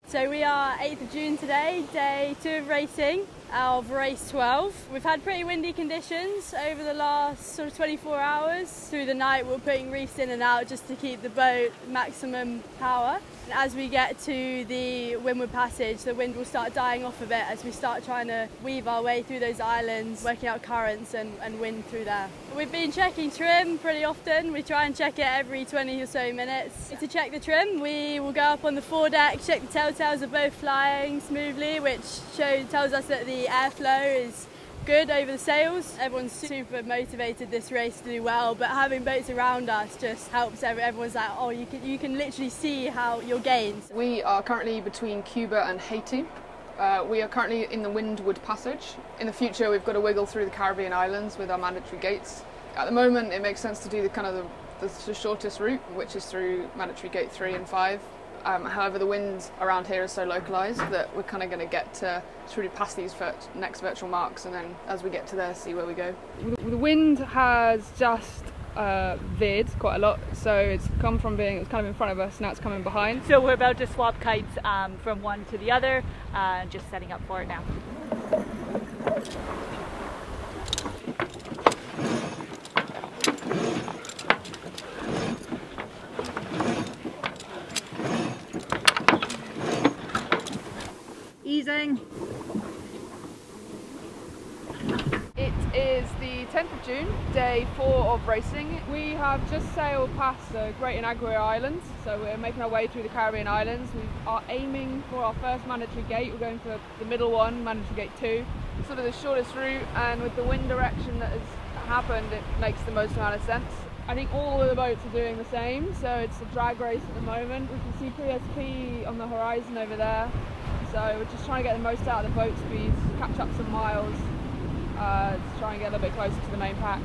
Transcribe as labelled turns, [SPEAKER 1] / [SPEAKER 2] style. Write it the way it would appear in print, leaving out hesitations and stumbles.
[SPEAKER 1] So we are 8th of June today, day 2 of racing of race 12. We've had pretty windy conditions over the last sort of 24 hours. Through the night we're putting reefs in and out just to keep the boat maximum power. And as we get to the windward passage, the wind will start dying off a bit as we start trying to weave our way through those islands, working out currents and wind through there. We've been checking trim pretty often. We try and check it every 20 or so minutes. To check the trim, we will go up on the foredeck, check the telltales are both flying smoothly, which tells us that the airflow is good over the sails. Everyone's super motivated this race to do well, but having boats around us just helps. Everyone's like, oh, you can literally see how your gains.
[SPEAKER 2] We are currently between Cuba and Haiti. We are currently in the Windward Passage. In the future, we've got to wiggle through the Caribbean islands with our mandatory gates. At the moment, it makes sense to do the shortest route, which is through mandatory gate 3 and 5. However, the wind around here is so localised that we're kind of going to get to really past these next virtual marks, and then as we get to there, see where we go.
[SPEAKER 3] The wind has just veered quite a lot, so it was kind of in front of us, now it's coming behind.
[SPEAKER 4] So we're about to swap kites from one to the other, just setting up for it now. Easing.
[SPEAKER 3] It is the 10th of June, day 4 of racing. We have just sailed past the Great Inagua Islands, so we're making our way through the Caribbean islands. We are aiming for our first mandatory gate. We're going for the middle one, mandatory gate 2. It's sort of the shortest route, and with the wind direction that has happened, it makes the most amount of sense. I think all of the boats are doing the same, so it's a drag race at the moment. We can see PSP on the horizon over there, so we're just trying to get the most out of the boat speeds, catch up some miles, to try and get a little bit closer to the main pack.